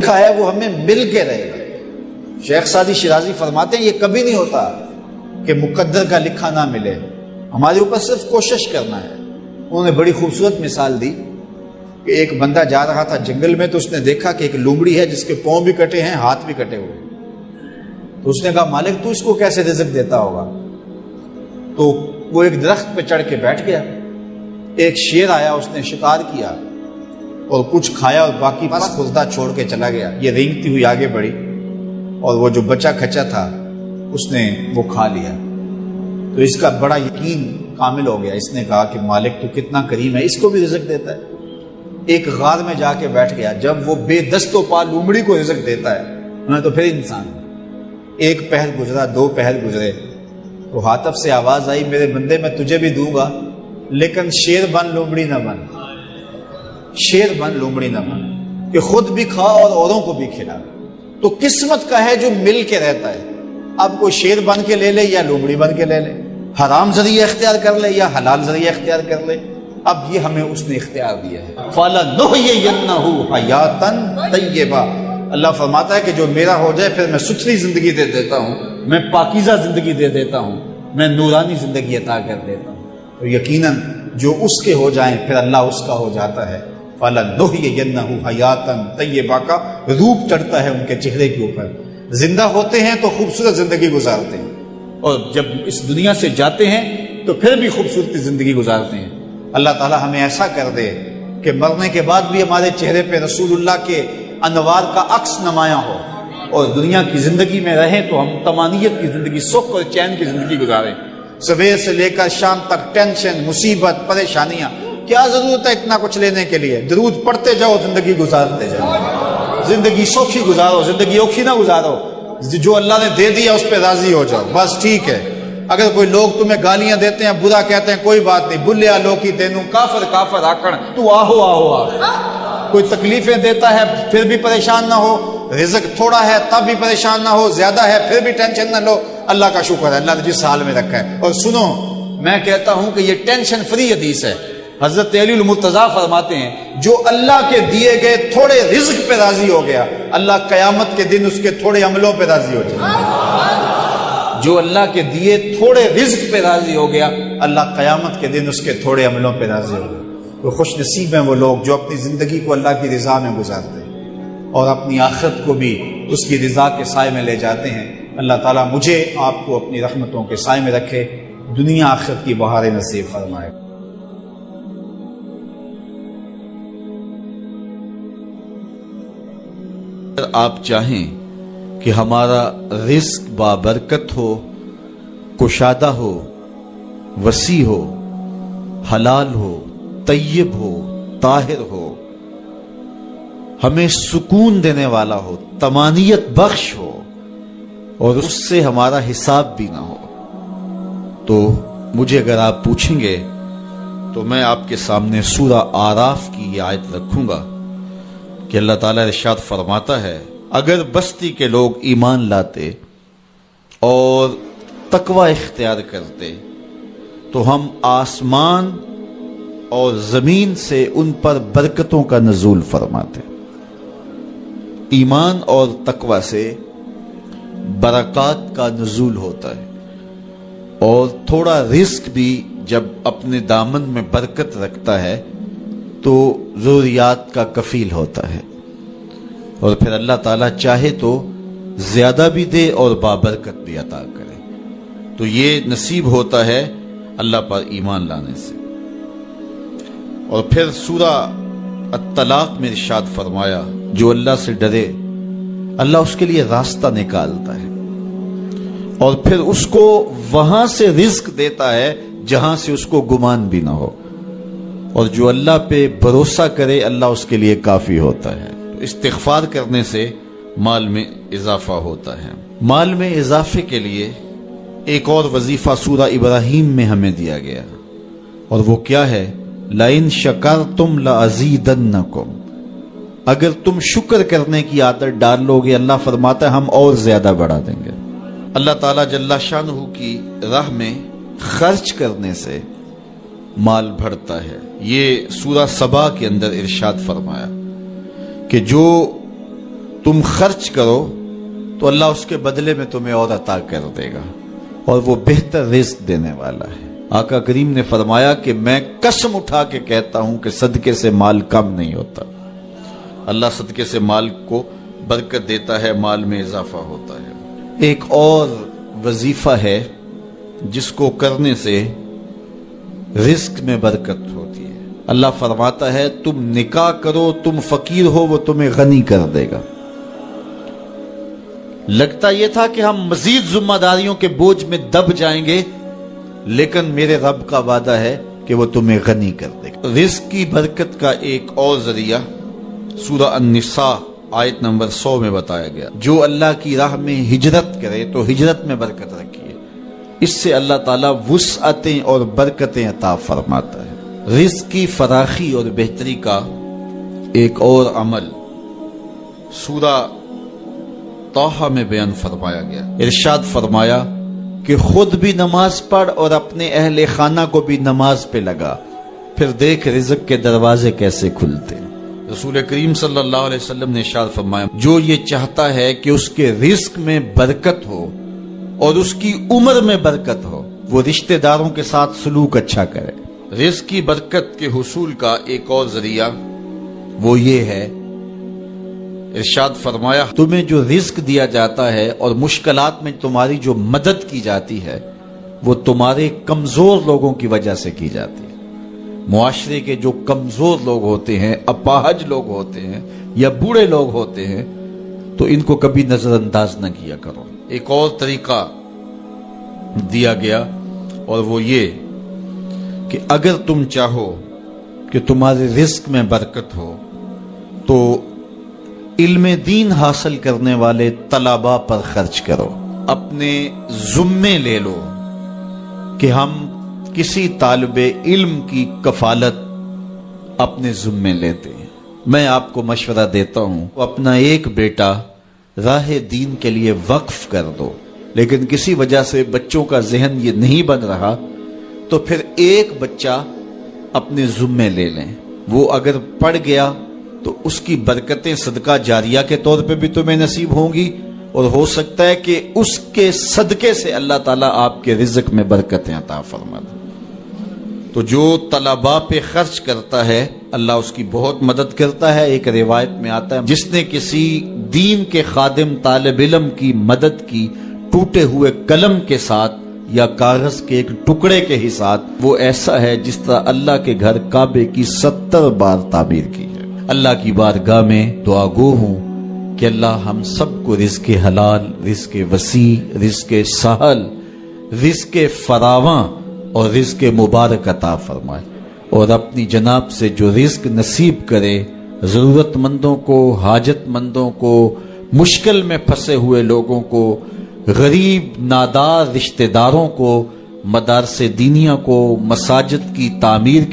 ہے وہ ہمیں مل کے رہے گا۔ شیخ سعدی شیرازی فرماتے ہیں یہ کبھی نہیں ہوتا کہ مقدر کا لکھا نہ ملے، ہمارے اوپر صرف کوشش کرنا ہے۔ انہوں نے بڑی خوبصورت مثال دی کہ ایک بندہ جا رہا تھا جنگل میں، تو اس نے دیکھا کہ ایک لومڑی ہے جس کے پاؤں بھی کٹے ہیں، ہاتھ بھی کٹے ہوئے۔ تو اس نے کہا مالک تو اس کو کیسے رزق دیتا ہوگا؟ تو وہ ایک درخت پہ چڑھ کے بیٹھ گیا۔ ایک شیر آیا، اس نے شکار کیا اور کچھ کھایا اور باقی بس خزدہ چھوڑ کے چلا گیا۔ یہ رینگتی ہوئی آگے بڑھی اور وہ جو بچہ کھچا تھا اس نے وہ کھا لیا۔ تو اس کا بڑا یقین کامل ہو گیا۔ اس نے کہا کہ مالک تو کتنا کریم ہے، اس کو بھی رزق دیتا ہے۔ ایک غار میں جا کے بیٹھ گیا۔ جب وہ بے دست و پا لومڑی کو رزق دیتا ہے انہیں تو پھر انسان، ایک پہر گزرا، دو پہر گزرے، تو ہاتف سے آواز آئی میرے بندے میں تجھے بھی دوں گا لیکن شیر بن لومڑی نہ بن، شیر بن لومڑی نہ بن، کہ خود بھی کھا اور اوروں کو بھی کھلا۔ تو قسمت کا ہے جو مل کے رہتا ہے۔ اب کوئی شیر بن کے لے لے یا لومڑی بن کے لے لے، حرام ذریعہ اختیار کر لے یا حلال ذریعہ اختیار کر لے، اب یہ ہمیں اس نے اختیار دیا ہے۔ فَلَنُحْيِيَنَّهُ حَيَاتًا طَيِّبَةً، اللہ فرماتا ہے کہ جو میرا ہو جائے پھر میں ستھری زندگی دے دیتا ہوں، میں پاکیزہ زندگی دے دیتا ہوں، میں نورانی زندگی عطا کر دیتا ہوں۔ تو یقیناً جو اس کے ہو جائیں پھر اللہ اس کا ہو جاتا ہے۔ فَلَنُحْيِيَنَّهُ حَيَاتًا طَيِّبَةً کا روپ چڑھتا ہے ان کے چہرے کے اوپر۔ زندہ ہوتے ہیں تو خوبصورت زندگی گزارتے ہیں، اور جب اس دنیا سے جاتے ہیں تو پھر بھی خوبصورت زندگی گزارتے ہیں۔ اللہ تعالی ہمیں ایسا کر دے کہ مرنے کے بعد بھی ہمارے چہرے پہ رسول اللہ کے انوار کا عکس نمایاں ہو، اور دنیا کی زندگی میں رہیں تو ہم طمانیت کی زندگی، سکھ اور چین کی زندگی گزاریں۔ صبح سے لے کر شام تک ٹینشن، مصیبت، پریشانیاں، کیا ضرورت ہے اتنا کچھ لینے کے لیے؟ درود پڑھتے جاؤ، زندگی گزارتے جاؤ، زندگی سوکھی گزارو، زندگی اوکھی نہ گزارو۔ جو اللہ نے دے دیا اس پہ راضی ہو جاؤ، بس ٹھیک ہے۔ اگر کوئی لوگ تمہیں گالیاں دیتے ہیں، برا کہتے ہیں، کوئی بات نہیں، بلیا لوکی تینوں کافر کافر آکڑ، تو آہو آہو آ۔ کوئی تکلیفیں دیتا ہے پھر بھی پریشان نہ ہو، رزق تھوڑا ہے تب بھی پریشان نہ ہو، زیادہ ہے پھر بھی ٹینشن نہ لو۔ اللہ کا شکر ہے، اللہ نے جس حال میں رکھا ہے۔ اور سنو، میں کہتا ہوں کہ یہ ٹینشن فری حدیث ہے۔ حضرت علی المرتضیٰ فرماتے ہیں جو اللہ کے دیے گئے تھوڑے رزق پہ راضی ہو گیا، اللہ قیامت کے دن اس کے تھوڑے عملوں پہ راضی ہو جائے۔ جو اللہ کے دیے تھوڑے رزق پہ راضی ہو گیا، اللہ قیامت کے دن اس کے تھوڑے عملوں پہ راضی ہو گیا۔ تو خوش نصیب ہیں وہ لوگ جو اپنی زندگی کو اللہ کی رضا میں گزارتے ہیں اور اپنی آخرت کو بھی اس کی رضا کے سائے میں لے جاتے ہیں۔ اللہ تعالیٰ مجھے آپ کو اپنی رحمتوں کے سائے میں رکھے، دنیا آخرت کی بہاریں نصیب فرمائے۔ اگر آپ چاہیں کہ ہمارا رزق بابرکت ہو، کشادہ ہو، وسیع ہو، حلال ہو، طیب ہو، طاہر ہو، ہمیں سکون دینے والا ہو، طمانیت بخش ہو، اور اس سے ہمارا حساب بھی نہ ہو، تو مجھے اگر آپ پوچھیں گے تو میں آپ کے سامنے سورہ آراف کی یہ آیت رکھوں گا کہ اللہ تعالیٰ ارشاد فرماتا ہے اگر بستی کے لوگ ایمان لاتے اور تقوی اختیار کرتے تو ہم آسمان اور زمین سے ان پر برکتوں کا نزول فرماتے۔ ایمان اور تقوی سے برکات کا نزول ہوتا ہے، اور تھوڑا رزق بھی جب اپنے دامن میں برکت رکھتا ہے تو ضروریات کا کفیل ہوتا ہے، اور پھر اللہ تعالیٰ چاہے تو زیادہ بھی دے اور بابرکت بھی عطا کرے۔ تو یہ نصیب ہوتا ہے اللہ پر ایمان لانے سے۔ اور پھر سورہ الطلاق میں ارشاد فرمایا جو اللہ سے ڈرے اللہ اس کے لیے راستہ نکالتا ہے، اور پھر اس کو وہاں سے رزق دیتا ہے جہاں سے اس کو گمان بھی نہ ہو، اور جو اللہ پہ بھروسہ کرے اللہ اس کے لیے کافی ہوتا ہے۔ استغفار کرنے سے مال میں اضافہ ہوتا ہے۔ مال میں اضافے کے لیے ایک اور وظیفہ سورہ ابراہیم میں ہمیں دیا گیا، اور وہ کیا ہے؟ لَإِن شَكَرْتُمْ لَأَزِيدَنَّكُمْ، اگر تم شکر کرنے کی عادت ڈال لو گے اللہ فرماتا ہے ہم اور زیادہ بڑھا دیں گے۔ اللہ تعالیٰ جل شانہ کی راہ میں خرچ کرنے سے مال بڑھتا ہے۔ یہ سورہ سبا کے اندر ارشاد فرمایا کہ جو تم خرچ کرو تو اللہ اس کے بدلے میں تمہیں اور عطا کر دے گا، اور وہ بہتر رزق دینے والا ہے۔ آقا کریم نے فرمایا کہ میں قسم اٹھا کے کہتا ہوں کہ صدقے سے مال کم نہیں ہوتا، اللہ صدقے سے مال کو برکت دیتا ہے، مال میں اضافہ ہوتا ہے۔ ایک اور وظیفہ ہے جس کو کرنے سے رزق میں برکت ہوتی ہے۔ اللہ فرماتا ہے تم نکاح کرو، تم فقیر ہو وہ تمہیں غنی کر دے گا۔ لگتا یہ تھا کہ ہم مزید ذمہ داریوں کے بوجھ میں دب جائیں گے، لیکن میرے رب کا وعدہ ہے کہ وہ تمہیں غنی کر دے گا۔ رزق کی برکت کا ایک اور ذریعہ سورہ النساء آیت نمبر 100 میں بتایا گیا، جو اللہ کی راہ میں ہجرت کرے تو ہجرت میں برکت رکھیے، اس سے اللہ تعالیٰ وسعتیں اور برکتیں عطا فرماتا ہے۔ رزق کی فراخی اور بہتری کا ایک اور عمل سورہ طٰہٰ میں بیان فرمایا گیا۔ ارشاد فرمایا کہ خود بھی نماز پڑھ اور اپنے اہل خانہ کو بھی نماز پہ لگا، پھر دیکھ رزق کے دروازے کیسے کھلتے۔ رسول کریم صلی اللہ علیہ وسلم نے ارشاد فرمایا جو یہ چاہتا ہے کہ اس کے رزق میں برکت ہو اور اس کی عمر میں برکت ہو، وہ رشتہ داروں کے ساتھ سلوک اچھا کرے۔ رزق کی برکت کے حصول کا ایک اور ذریعہ وہ یہ ہے، ارشاد فرمایا تمہیں جو رزق دیا جاتا ہے اور مشکلات میں تمہاری جو مدد کی جاتی ہے وہ تمہارے کمزور لوگوں کی وجہ سے کی جاتی ہے۔ معاشرے کے جو کمزور لوگ ہوتے ہیں، اپاہج لوگ ہوتے ہیں یا بوڑھے لوگ ہوتے ہیں، تو ان کو کبھی نظر انداز نہ کیا کرو۔ ایک اور طریقہ دیا گیا اور وہ یہ کہ اگر تم چاہو کہ تمہارے رزق میں برکت ہو تو علم دین حاصل کرنے والے طلباء پر خرچ کرو۔ اپنے ذمے لے لو کہ ہم کسی طالب علم کی کفالت اپنے ذمے لیتے ہیں۔ میں آپ کو مشورہ دیتا ہوں اپنا ایک بیٹا راہ دین کے لیے وقف کر دو، لیکن کسی وجہ سے بچوں کا ذہن یہ نہیں بن رہا تو پھر ایک بچہ اپنے ذمے لے لیں۔ وہ اگر پڑھ گیا تو اس کی برکتیں صدقہ جاریہ کے طور پہ بھی تمہیں نصیب ہوں گی، اور ہو سکتا ہے کہ اس کے صدقے سے اللہ تعالیٰ آپ کے رزق میں برکتیں عطا فرما دے۔ تو جو طلباء پہ خرچ کرتا ہے اللہ اس کی بہت مدد کرتا ہے۔ ایک روایت میں آتا ہے جس نے کسی دین کے خادم طالب علم کی مدد کی ٹوٹے ہوئے قلم کے ساتھ یا کاغذ کے ایک ٹکڑے کے ہی ساتھ، وہ ایسا ہے جس طرح اللہ کے گھر کعبے کی 70 بار تعمیر کی ہے۔ اللہ کی بارگاہ میں دعا گو ہوں کہ اللہ ہم سب کو رزق حلال، رزق وسیع، رزق سہل، رزق فراواں اور رزق مبارک عطا فرمائے، اور اپنی جناب سے جو رزق نصیب کرے ضرورت مندوں کو، حاجت مندوں کو، مشکل میں پھنسے ہوئے لوگوں کو، غریب نادار رشتہ داروں کو، مدارس دینیہ کو، مساجد کی تعمیر کے